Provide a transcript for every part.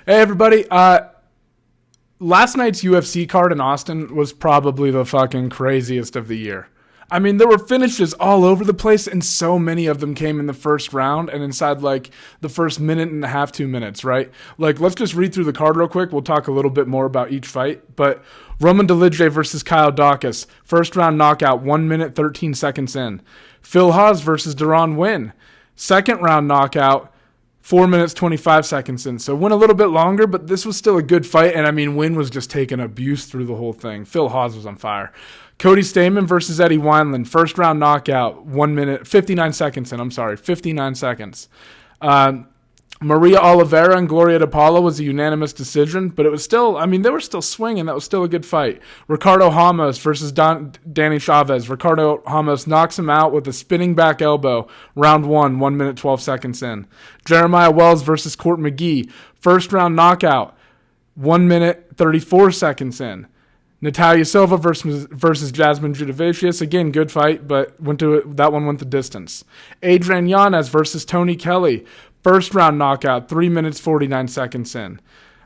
Hey, everybody. Last night's UFC card in Austin was probably the fucking craziest of the year. I mean, there were finishes all over the place, and so many of them came in the first round and inside, like, the first minute and a half, 2 minutes, right? Like, let's just read through the card real quick. We'll talk a little bit more about each fight. But Roman DeLoe versus Kyle Daukaus. First round knockout, 1 minute, 13 seconds in. Phil Haas versus Deron Winn. Second round knockout, 4 minutes, 25 seconds in. So went a little bit longer, but this was still a good fight. And, I mean, Winn was just taking abuse through the whole thing. Phil Haas was on fire. Cody Stamann versus Eddie Wineland. First round knockout, 1 minute, 59 seconds in. 59 seconds. Maria Oliveira and Gloria DePaula was a unanimous decision, but it was still, I mean, they were still swinging. That was still a good fight. Ricardo Ramos versus Danny Chavez. Ricardo Ramos knocks him out with a spinning back elbow. Round 1 minute, 12 seconds in. Jeremiah Wells versus Court McGee. First round knockout, 1 minute, 34 seconds in. Natalia Silva versus Jasmine Judavicius. Again, good fight, but that one went the distance. Adrian Yanez versus Tony Kelley. First round knockout, 3 minutes, 49 seconds in.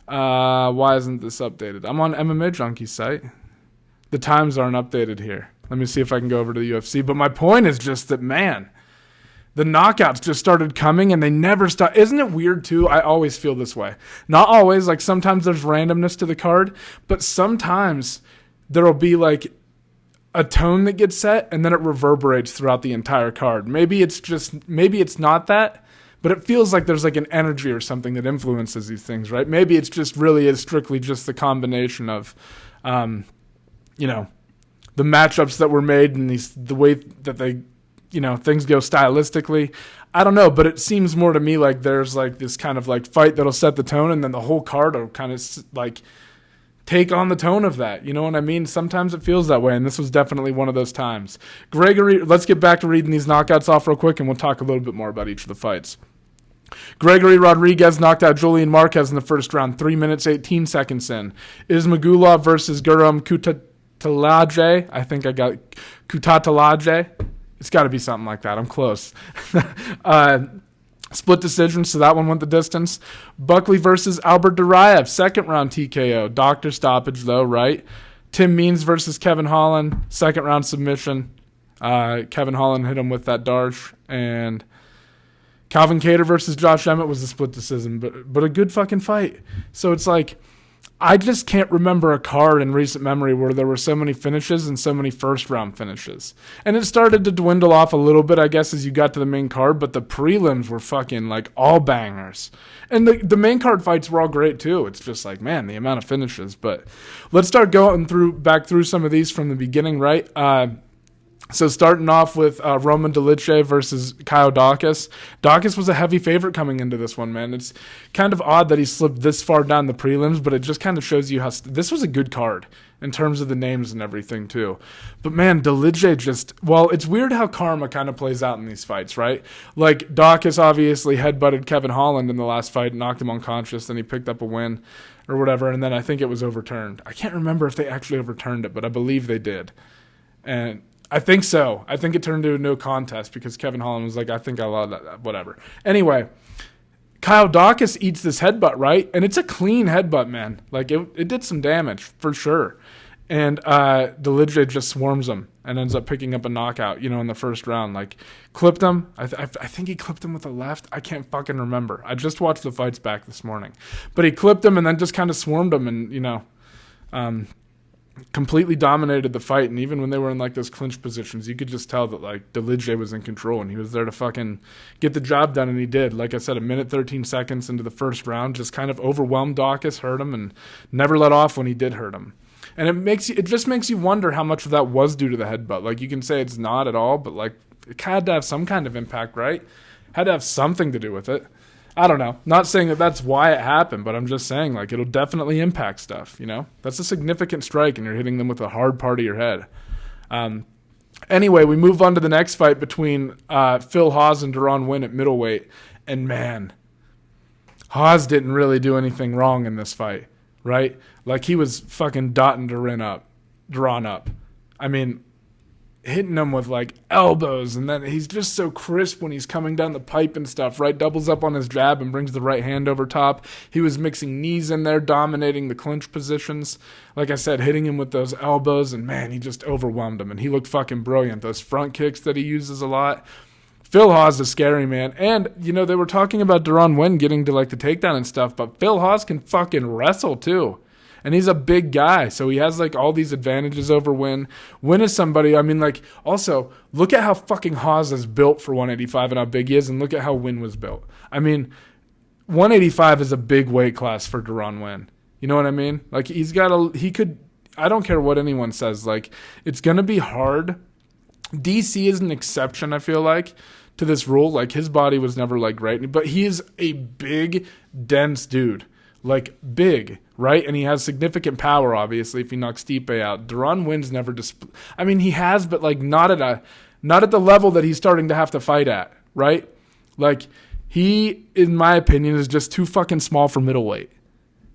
Why isn't this updated? I'm on MMA Junkie's site. The times aren't updated here. Let me see if I can go over to the UFC. But my point is just that, man, the knockouts just started coming and they never stop. Isn't it weird too? I always feel this way. Not always, like sometimes there's randomness to the card, but sometimes there'll be like a tone that gets set and then it reverberates throughout the entire card. Maybe it's not that, but it feels like there's like an energy or something that influences these things, right? Maybe it's just really is strictly just the combination of, the matchups that were made and the way that they, things go stylistically. I don't know, but it seems more to me like there's like this kind of like fight that'll set the tone and then the whole card will kind of like take on the tone of that. You know what I mean? Sometimes it feels that way, and this was definitely one of those times. Gregory, let's get back to reading these knockouts off real quick, and we'll talk a little bit more about each of the fights. Gregory Rodrigues knocked out Julian Marquez in the first round, 3 minutes, 18 seconds in. Ismagulov versus Guram Kutateladze. I think I got Kutateladze. It's got to be something like that. I'm close. Split decision, so that one went the distance. Buckley versus Albert Duraev, second round TKO. Doctor stoppage, though, right? Tim Means versus Kevin Holland, second round submission. Kevin Holland hit him with that Darsh. And Calvin Kattar versus Josh Emmett was a split decision, but a good fucking fight. So it's like, I just can't remember a card in recent memory where there were so many finishes and so many first-round finishes. And it started to dwindle off a little bit, I guess, as you got to the main card, but the prelims were fucking, like, all bangers. And the main card fights were all great, too. It's just like, man, the amount of finishes. But let's start going back through some of these from the beginning, right? So starting off with Roman DeLoe versus Kyle Daukaus. Daukaus was a heavy favorite coming into this one, man. It's kind of odd that he slipped this far down the prelims, but it just kind of shows you how this was a good card in terms of the names and everything too. But man, DeLoe it's weird how karma kind of plays out in these fights, right? Like Daukaus obviously headbutted Kevin Holland in the last fight, knocked him unconscious, then he picked up a win or whatever, and then I think it was overturned. I can't remember if they actually overturned it, but I believe they did. And I think so. I think it turned into a no contest because Kevin Holland was like, I think I lost that, whatever. Anyway, Kyle Daukaus eats this headbutt, right? And it's a clean headbutt, man. Like, it did some damage, for sure. And DeLoe just swarms him and ends up picking up a knockout, in the first round. Like, clipped him. I think he clipped him with a left. I can't fucking remember. I just watched the fights back this morning. But he clipped him and then just kind of swarmed him and, completely dominated the fight, and even when they were in like those clinch positions, you could just tell that like DeLoe was in control and he was there to fucking get the job done, and he did. Like I said, 1 minute 13 seconds into the first round, just kind of overwhelmed Daukaus, hurt him, and never let off when he did hurt him. And it just makes you wonder how much of that was due to the headbutt. Like you can say it's not at all, but like it had to have some kind of impact, right? Had to have something to do with it. I don't know. Not saying that that's why it happened, but I'm just saying, like, it'll definitely impact stuff, That's a significant strike, and you're hitting them with a hard part of your head. Anyway, we move on to the next fight between Phil Haas and Deron Winn at middleweight. And, man, Haas didn't really do anything wrong in this fight, right? Like, he was fucking dotting Deron up. I mean, hitting him with like elbows, and then he's just so crisp when he's coming down the pipe and stuff, right? Doubles up on his jab and brings the right hand over top. He was mixing knees in there, dominating the clinch positions. Like I said, hitting him with those elbows, and man, he just overwhelmed him, and he looked fucking brilliant. Those front kicks that he uses a lot. Phil Hawes is scary, man. And, you know, they were talking about Deron Wynn getting to like the takedown and stuff, but Phil Hawes can fucking wrestle too. And he's a big guy, so he has, like, all these advantages over Wynn. Wynn is somebody, I mean, like, also, look at how fucking Hawes is built for 185 and how big he is, and look at how Wynn was built. I mean, 185 is a big weight class for Deron Wynn. You know what I mean? Like, I don't care what anyone says. Like, it's going to be hard. DC is an exception, I feel like, to this rule. Like, his body was never, like, great. But he is a big, dense dude. Like, big, right? And he has significant power, obviously, if he knocks Stipe out. Deron Wynn's never I mean, he has, but, like, not at the level that he's starting to have to fight at, right? Like, he, in my opinion, is just too fucking small for middleweight.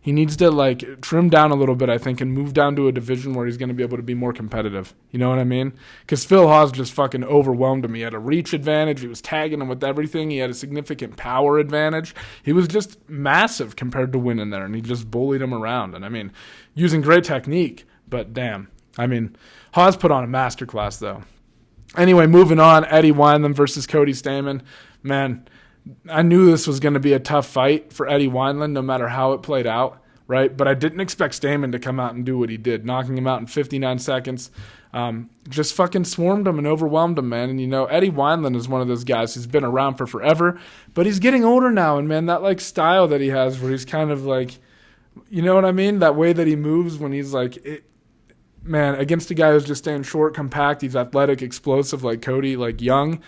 He needs to, like, trim down a little bit, I think, and move down to a division where he's going to be able to be more competitive. You know what I mean? Because Phil Hawes just fucking overwhelmed him. He had a reach advantage. He was tagging him with everything. He had a significant power advantage. He was just massive compared to Wynn in there, and he just bullied him around. And, I mean, using great technique, but damn. I mean, Hawes put on a masterclass, though. Anyway, moving on, Eddie Wineland versus Cody Stamann. Man, I knew this was going to be a tough fight for Eddie Wineland, no matter how it played out, right? But I didn't expect Stamann to come out and do what he did, knocking him out in 59 seconds. Just fucking swarmed him and overwhelmed him, man. And, you know, Eddie Wineland is one of those guys who's been around for forever, but he's getting older now. And, man, that, like, style that he has where he's kind of, like, you know what I mean? That way that he moves when he's, like, man, against a guy who's just staying short, compact, he's athletic, explosive like Cody, like young.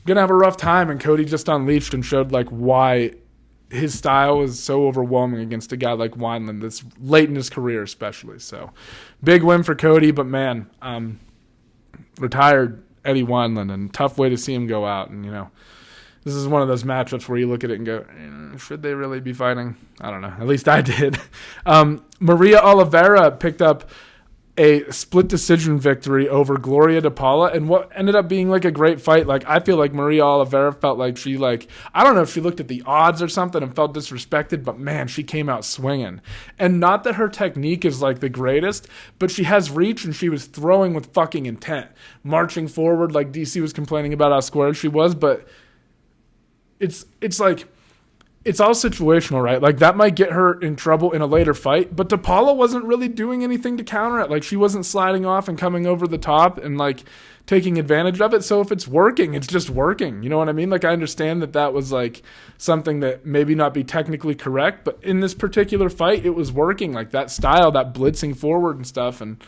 Gonna have a rough time, and Cody just unleashed and showed like why his style is so overwhelming against a guy like Wineland that's late in his career especially. So big win for Cody, but man, retired Eddie Wineland, and tough way to see him go out. And you know, this is one of those matchups where you look at it and go, should they really be fighting? I don't know. At least I did. Maria Oliveira picked up a split decision victory over Gloria DePaula, and what ended up being like a great fight. Like, I feel like Maria Oliveira felt like she, like, I don't know if she looked at the odds or something and felt disrespected, but man, she came out swinging. And not that her technique is like the greatest, but she has reach, and she was throwing with fucking intent, marching forward like DC was complaining about how square she was. But it's like, it's all situational, right? Like, that might get her in trouble in a later fight, but DePaula wasn't really doing anything to counter it. Like, she wasn't sliding off and coming over the top and, like, taking advantage of it. So if it's working, it's just working. You know what I mean? Like, I understand that that was, like, something that maybe not be technically correct, but in this particular fight, it was working. Like, that style, that blitzing forward and stuff. And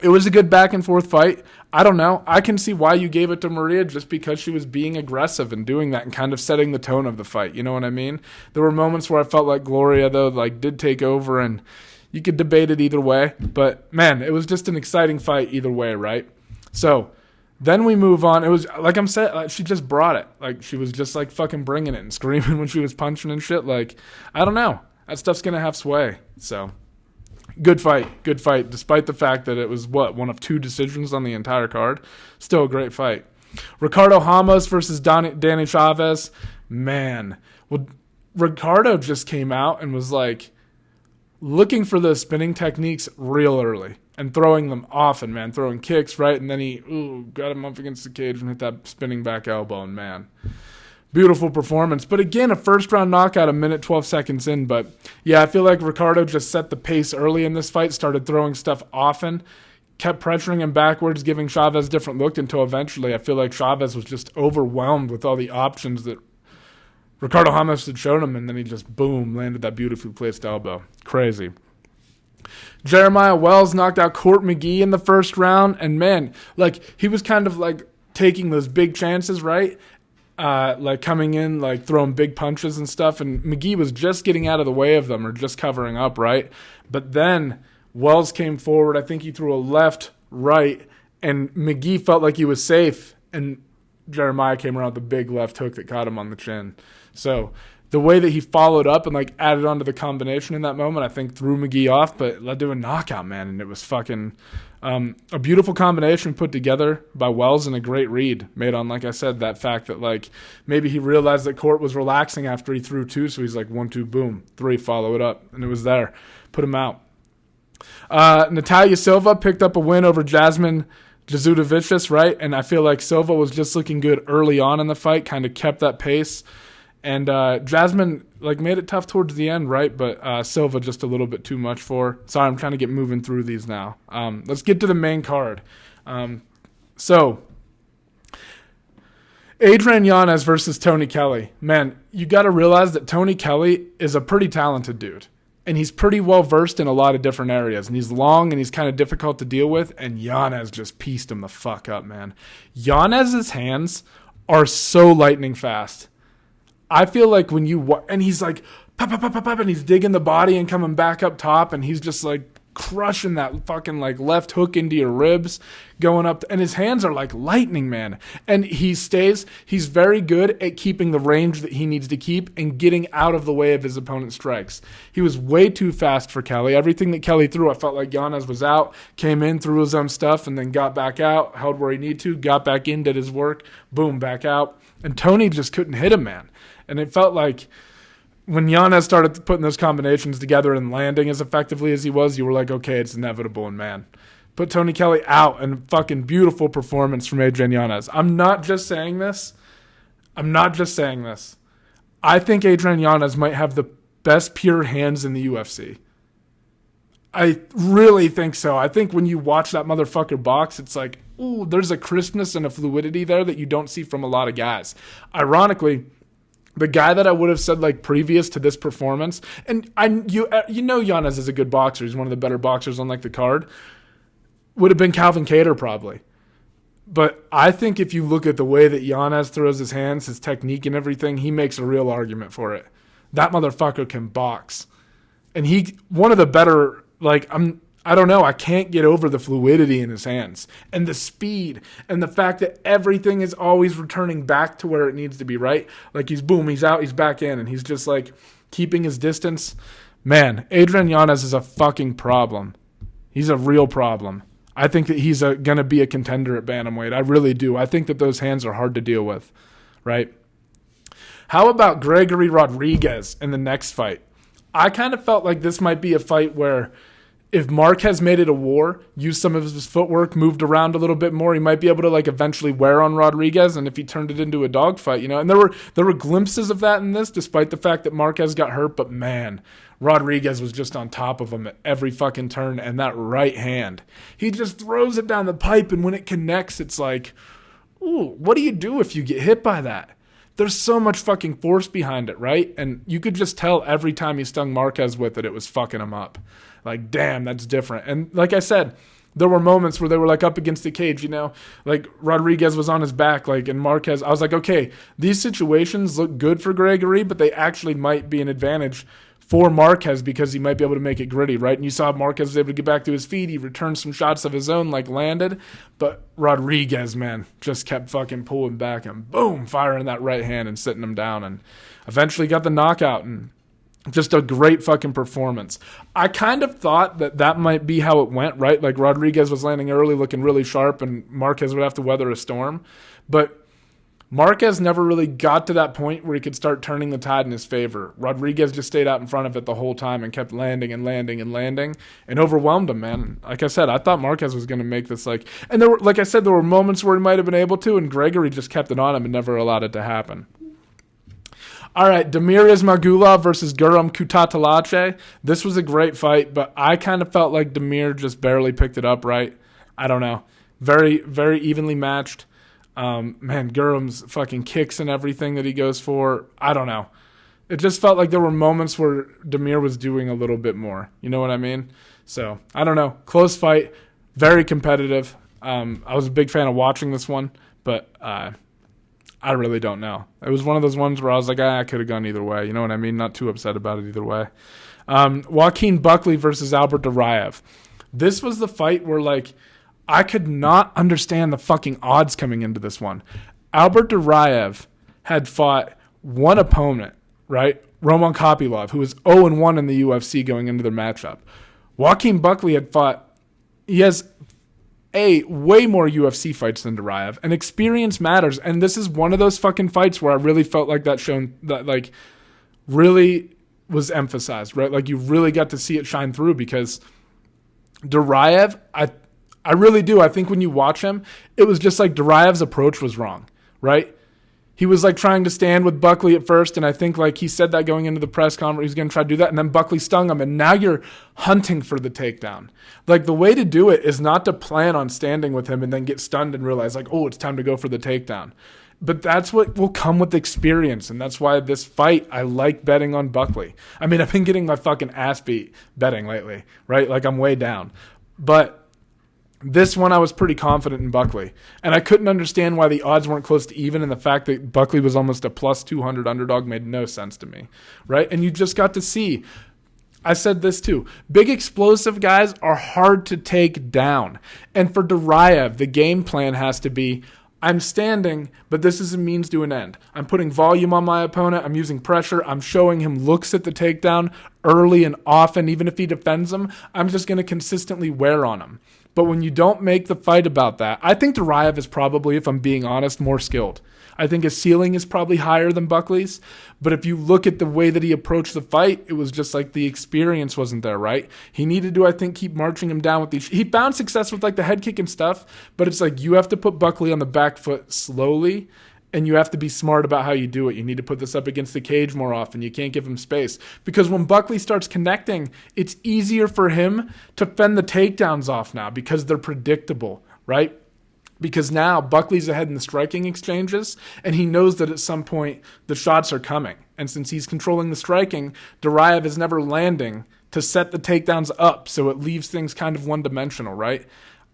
it was a good back-and-forth fight. I don't know. I can see why you gave it to Maria, just because she was being aggressive and doing that and kind of setting the tone of the fight. You know what I mean? There were moments where I felt like Gloria, though, like, did take over, and you could debate it either way. But, man, it was just an exciting fight either way, right? So then we move on. It was, like I'm saying, like, she just brought it. Like, she was just, like, fucking bringing it and screaming when she was punching and shit. Like, I don't know. That stuff's going to have sway. So good fight, despite the fact that it was, one of 2 decisions on the entire card. Still a great fight. Ricardo Ramos versus Danny Chavez. Man, well, Ricardo just came out and was, like, looking for the spinning techniques real early and throwing them often, man. Throwing kicks, right? And then he got him up against the cage and hit that spinning back elbow, and man, beautiful performance. But again, a first-round knockout a minute 12 seconds in. But, yeah, I feel like Ricardo just set the pace early in this fight, started throwing stuff often, kept pressuring him backwards, giving Chavez a different look until eventually I feel like Chavez was just overwhelmed with all the options that Ricardo Ramos had shown him, and then he just, boom, landed that beautifully placed elbow. Crazy. Jeremiah Wells knocked out Court McGee in the first round, and, man, like, he was kind of, like, taking those big chances, right? Like coming in, like throwing big punches and stuff, and McGee was just getting out of the way of them or just covering up, right? But then Wells came forward. I think he threw a left, right, and McGee felt like he was safe, and Jeremiah came around with the big left hook that caught him on the chin. So the way that he followed up and like added on to the combination in that moment, I think threw McGee off, but led to a knockout, man. And it was fucking a beautiful combination put together by Wells and a great read made on, like I said, that fact that like maybe he realized that Court was relaxing after he threw 2. So he's like 1, 2, boom, 3, follow it up. And it was there. Put him out. Natalia Silva picked up a win over Jasmine Jasudavicius, right? And I feel like Silva was just looking good early on in the fight, kind of kept that pace. And Jasmine like made it tough towards the end, right? But Silva just a little bit too much for. Sorry, I'm trying to get moving through these now. Let's get to the main card. So Adrian Yanez versus Tony Kelley. Man, you got to realize that Tony Kelley is a pretty talented dude. And he's pretty well versed in a lot of different areas. And he's long and he's kind of difficult to deal with. And Yanez just pieced him the fuck up, man. Yanez's hands are so lightning fast. I feel like when you... And he's like... Pop, pop, pop, pop, pop, and he's digging the body and coming back up top. And he's just like crushing that fucking like left hook into your ribs. Going up. And his hands are like lightning, man. And he's very good at keeping the range that he needs to keep and getting out of the way of his opponent's strikes. He was way too fast for Kelley. Everything that Kelley threw, I felt like Yanez was out, came in, threw his own stuff, and then got back out, held where he needed to, got back in, did his work, boom, back out. And Tony just couldn't hit him, man. And it felt like when Yanez started putting those combinations together and landing as effectively as he was, you were like, okay, it's inevitable, and man. Put Tony Kelley out, and fucking beautiful performance from Adrian Yanez. I'm not just saying this. I think Adrian Yanez might have the best pure hands in the UFC. I really think so. I think when you watch that motherfucker box, it's like, ooh, there's a crispness and a fluidity there that you don't see from a lot of guys. Ironically, the guy that I would have said like previous to this performance, and you know Yanez is a good boxer. He's one of the better boxers on like the card. Would have been Calvin Kattar probably. But I think if you look at the way that Yanez throws his hands, his technique and everything, he makes a real argument for it. That motherfucker can box. And one of the better, like, I don't know, I can't get over the fluidity in his hands and the speed and the fact that everything is always returning back to where it needs to be, right? Like he's out, he's back in, and he's just like keeping his distance. Man, Adrian Yanez is a fucking problem. He's a real problem. I think that he's going to be a contender at bantamweight. I really do. I think that those hands are hard to deal with, right? How about Gregory Rodrigues in the next fight? I kind of felt like this might be a fight where if Marquez made it a war, used some of his footwork, moved around a little bit more, he might be able to like eventually wear on Rodrigues. And if he turned it into a dogfight, and there were glimpses of that in this, despite the fact that Marquez got hurt. But man, Rodrigues was just on top of him at every fucking turn. And that right hand, he just throws it down the pipe. And when it connects, it's like, ooh, what do you do if you get hit by that? There's so much fucking force behind it, right? And you could just tell every time he stung Marquez with it, it was fucking him up. Like, damn, that's different. And like I said, there were moments where they were like up against the cage, like Rodrigues was on his back, like, and Marquez, I was like, okay, these situations look good for Gregory, but they actually might be an advantage for Marquez because he might be able to make it gritty, right? And you saw Marquez was able to get back to his feet. He returned some shots of his own, like landed, but Rodrigues, man, just kept fucking pulling back and boom, firing that right hand and sitting him down, and eventually got the knockout. And just a great fucking performance. I kind of thought that might be how it went, right? Like Rodrigues was landing early, looking really sharp, and Marquez would have to weather a storm. But Marquez never really got to that point where he could start turning the tide in his favor. Rodrigues just stayed out in front of it the whole time and kept landing and landing and landing and overwhelmed him, man. Like I said, I thought Marquez was going to make this and there were moments where he might have been able to, and Gregory just kept it on him and never allowed it to happen. All right, Damir Ismagulov versus Guram Kutateladze. This was a great fight, but I kind of felt like Damir just barely picked it up right. I don't know. Very, very evenly matched. Man, Guram's fucking kicks and everything that he goes for, I don't know. It just felt like there were moments where Damir was doing a little bit more. You know what I mean? So, I don't know. Close fight, very competitive. I was a big fan of watching this one, but I really don't know. It was one of those ones where I was like, I could have gone either way. You know what I mean? Not too upset about it either way. Joaquin Buckley versus Albert Duraev. This was the fight where, like, I could not understand the fucking odds coming into this one. Albert Duraev had fought one opponent, right? Roman Kopylov, who was 0-1 in the UFC going into their matchup. Joaquin Buckley had fought. He has way more UFC fights than Duraev, and experience matters. And this is one of those fucking fights where I really felt like that shown that like really was emphasized, right? Like you really got to see it shine through because Duraev, I really do. I think when you watch him, it was just like Duraev's approach was wrong, right? He was like trying to stand with Buckley at first, and I think like he said that going into the press conference, he's going to try to do that, and then Buckley stung him, and now you're hunting for the takedown. Like the way to do it is not to plan on standing with him and then get stunned and realize like, oh, it's time to go for the takedown. But that's what will come with experience, and that's why this fight, I like betting on Buckley. I mean, I've been getting my fucking ass beat betting lately, right? Like I'm way down. But this one I was pretty confident in Buckley. And I couldn't understand why the odds weren't close to even, and the fact that Buckley was almost a plus 200 underdog made no sense to me, right? And you just got to see, I said this too, big explosive guys are hard to take down. And for Duraev, the game plan has to be, I'm standing, but this is a means to an end. I'm putting volume on my opponent. I'm using pressure. I'm showing him looks at the takedown early and often. Even if he defends him, I'm just going to consistently wear on him. But when you don't make the fight about that, I think Duraev is probably, if I'm being honest, more skilled. I think his ceiling is probably higher than Buckley's. But if you look at the way that he approached the fight, it was just like the experience wasn't there, right? He needed to, I think, keep marching him down with these. He found success with like the head kick and stuff, but it's like you have to put Buckley on the back foot slowly, and you have to be smart about how you do it. You need to put this up against the cage more often. You can't give him space. Because when Buckley starts connecting, it's easier for him to fend the takedowns off now because they're predictable, right? Because now Buckley's ahead in the striking exchanges, and he knows that at some point the shots are coming. And since he's controlling the striking, Duraev is never landing to set the takedowns up, so it leaves things kind of one-dimensional, right?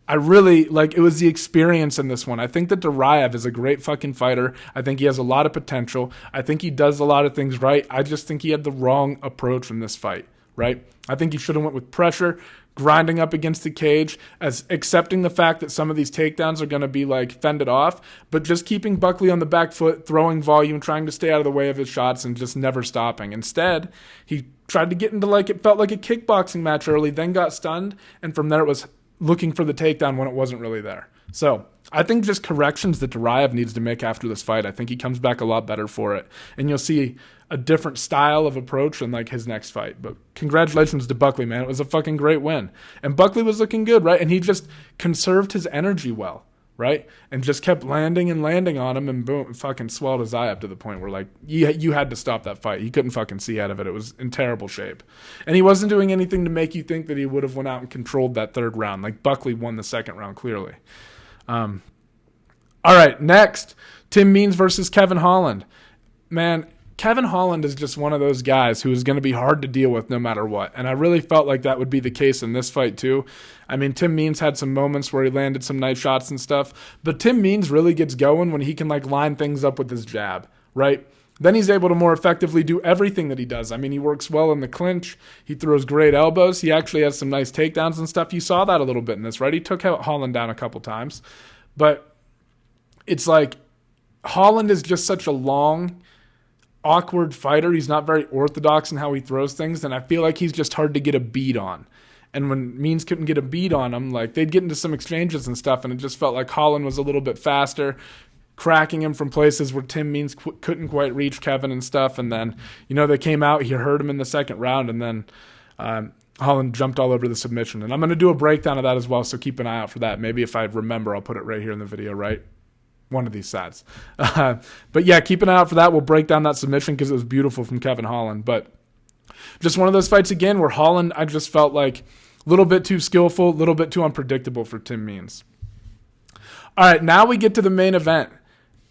I really, like, it was the experience in this one. I think that Duraev is a great fucking fighter. I think he has a lot of potential. I think he does a lot of things right. I just think he had the wrong approach in this fight, right? I think he should have went with pressure, grinding up against the cage, as accepting the fact that some of these takedowns are going to be, like, fended off, but just keeping Buckley on the back foot, throwing volume, trying to stay out of the way of his shots, and just never stopping. Instead, he tried to get into, like, it felt like a kickboxing match early, then got stunned, and from there it was looking for the takedown when it wasn't really there. So I think just corrections that Duraev needs to make after this fight. I think he comes back a lot better for it. And you'll see a different style of approach in like his next fight. But congratulations to Buckley, man. It was a fucking great win. And Buckley was looking good, right? And he just conserved his energy well, right? And just kept landing and landing on him, and boom, fucking swelled his eye up to the point where like you had to stop that fight. You couldn't fucking see out of it. It was in terrible shape. And he wasn't doing anything to make you think that he would have went out and controlled that third round. Like Buckley won the second round clearly. All right, next, Tim Means versus Kevin Holland. Man, Kevin Holland is just one of those guys who is going to be hard to deal with no matter what. And I really felt like that would be the case in this fight too. I mean, Tim Means had some moments where he landed some nice shots and stuff, but Tim Means really gets going when he can like line things up with his jab, right? Then he's able to more effectively do everything that he does. I mean, he works well in the clinch. He throws great elbows. He actually has some nice takedowns and stuff. You saw that a little bit in this, right? He took Holland down a couple times. But it's like Holland is just such a long, awkward fighter. He's not very orthodox in how he throws things, and I feel like he's just hard to get a beat on. And when Means couldn't get a beat on him, like they'd get into some exchanges and stuff, and it just felt like Holland was a little bit faster, cracking him from places where Tim Means couldn't quite reach Kevin and stuff. And then, they came out, he hurt him in the second round, and then Holland jumped all over the submission. And I'm going to do a breakdown of that as well, so keep an eye out for that. Maybe if I remember, I'll put it right here in the video, right? One of these sides. But yeah, keep an eye out for that. We'll break down that submission because it was beautiful from Kevin Holland. But just one of those fights again where Holland, I just felt like a little bit too skillful, a little bit too unpredictable for Tim Means. All right, now we get to the main event.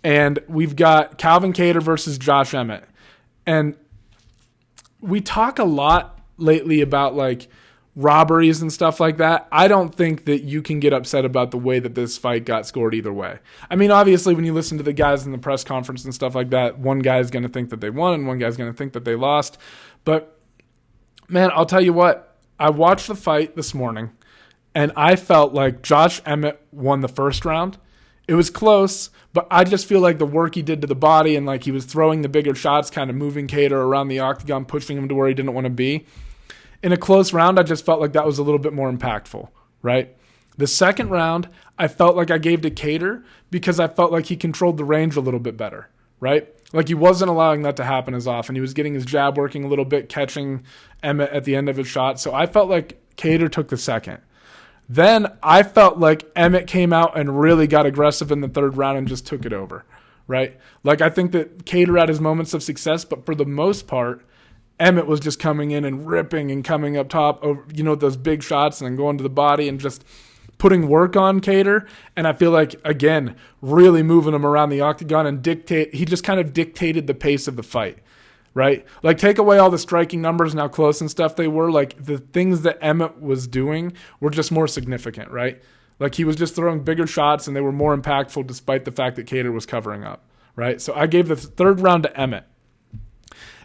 And we've got Calvin Kattar versus Josh Emmett. And we talk a lot lately about like robberies and stuff like that. I don't think that you can get upset about the way that this fight got scored either way. I mean, obviously, when you listen to the guys in the press conference and stuff like that, one guy's going to think that they won and one guy's going to think that they lost. But, man, I'll tell you what. I watched the fight this morning, and I felt like Josh Emmett won the first round. It was close, but I just feel like the work he did to the body and like he was throwing the bigger shots, kind of moving Kattar around the octagon, pushing him to where he didn't want to be. In a close round, I just felt like that was a little bit more impactful, right? The second round, I felt like I gave to Kattar because I felt like he controlled the range a little bit better, right? Like he wasn't allowing that to happen as often. He was getting his jab working a little bit, catching Emmett at the end of his shot. So I felt like Kattar took the second. Then I felt like Emmett came out and really got aggressive in the third round and just took it over, right? Like I think that Kattar had his moments of success, but for the most part, Emmett was just coming in and ripping and coming up top, over, those big shots and then going to the body and just putting work on Kattar. And I feel like, again, really moving him around the octagon and he just kind of dictated the pace of the fight. Right? Like, take away all the striking numbers and how close and stuff they were. Like, the things that Emmett was doing were just more significant, right? Like, he was just throwing bigger shots and they were more impactful despite the fact that Kattar was covering up, right? So I gave the third round to Emmett.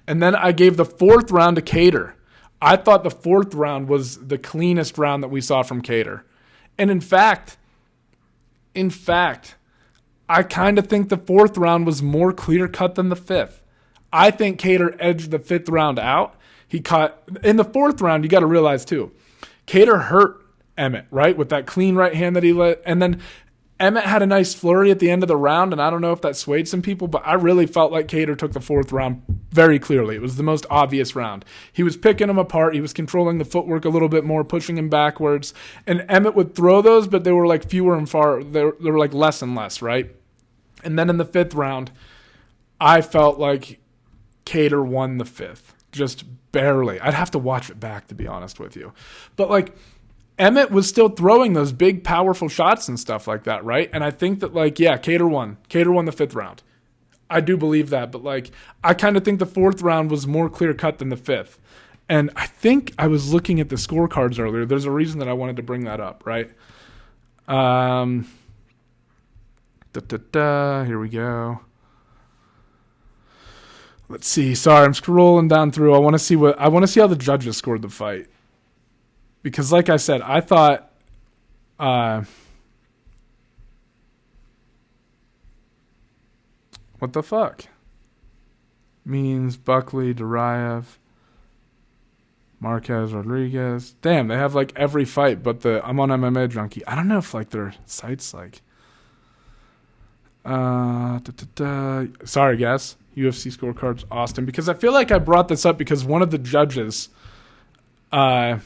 And then I gave the fourth round to Kattar. I thought the fourth round was the cleanest round that we saw from Kattar. And in fact, I kind of think the fourth round was more clear-cut than the fifth. I think Kattar edged the fifth round out. He caught in the fourth round. You got to realize too, Kattar hurt Emmett, right, with that clean right hand that he let, and then Emmett had a nice flurry at the end of the round, and I don't know if that swayed some people, but I really felt like Kattar took the fourth round very clearly. It was the most obvious round. He was picking him apart. He was controlling the footwork a little bit more, pushing him backwards, and Emmett would throw those, but they were like fewer and far. They were like less and less, right? And then in the fifth round, I felt like Kattar won the fifth, just barely. I'd have to watch it back, to be honest with you. But, like, Emmett was still throwing those big, powerful shots and stuff like that, right? And I think that, like, yeah, Kattar won. Kattar won the fifth round. I do believe that. But, like, I kind of think the fourth round was more clear-cut than the fifth. And I think I was looking at the scorecards earlier. There's a reason that I wanted to bring that up, right? Here we go. Let's see. Sorry, I'm scrolling down through. I want to see how the judges scored the fight. Because like I said, I thought what the fuck? Means Buckley, Duraev, Marquez, Rodrigues. Damn, they have like every fight but I'm on MMA Junkie. I don't know if like their sites like sorry guys. UFC scorecards, Austin, because I feel like I brought this up because one of the judges, I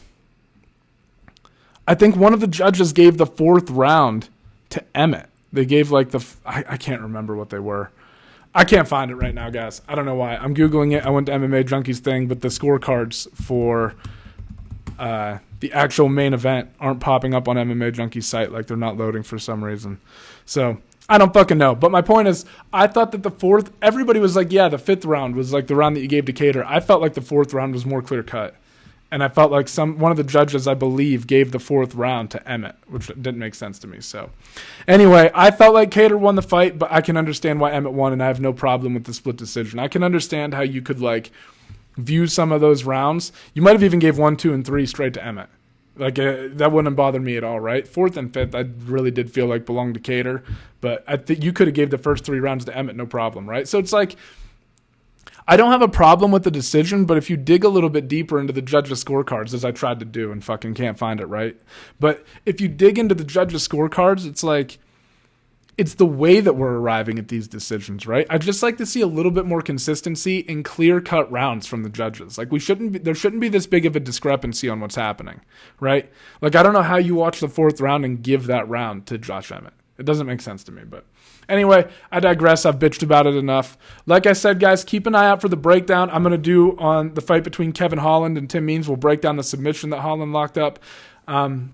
think one of the judges gave the fourth round to Emmett. They gave like I can't remember what they were. I can't find it right now, guys. I don't know why. I'm Googling it. I went to MMA Junkie's thing, but the scorecards for the actual main event aren't popping up on MMA Junkie's site. Like they're not loading for some reason. So I don't fucking know. But my point is, I thought that everybody was like, yeah, the fifth round was like the round that you gave to Kattar. I felt like the fourth round was more clear cut. And I felt like one of the judges, I believe, gave the fourth round to Emmett, which didn't make sense to me. So anyway, I felt like Kattar won the fight, but I can understand why Emmett won, and I have no problem with the split decision. I can understand how you could like view some of those rounds. You might have even gave 1, 2, and 3 straight to Emmett. Like that wouldn't bother me at all, right? Fourth and fifth, I really did feel like belonged to Kattar, but I think you could have gave the first 3 rounds to Emmett, no problem, right? So it's like I don't have a problem with the decision, but if you dig a little bit deeper into the judges' scorecards, as I tried to do and fucking can't find it, right? But if you dig into the judges' scorecards, it's like it's the way that we're arriving at these decisions, right? I'd just like to see a little bit more consistency in clear-cut rounds from the judges. Like there shouldn't be this big of a discrepancy on what's happening, right? Like I don't know how you watch the fourth round and give that round to Josh Emmett. It doesn't make sense to me, but anyway, I digress. I've bitched about it enough. Like I said, guys, keep an eye out for the breakdown I'm going to do on the fight between Kevin Holland and Tim Means. We'll break down the submission that Holland locked up. And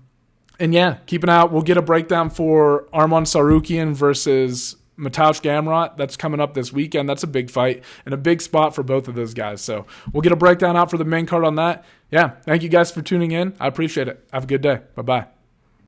yeah, keep an eye out. We'll get a breakdown for Arman Sarukian versus Mateusz Gamrot. That's coming up this weekend. That's a big fight and a big spot for both of those guys. So we'll get a breakdown out for the main card on that. Yeah, thank you guys for tuning in. I appreciate it. Have a good day. Bye-bye.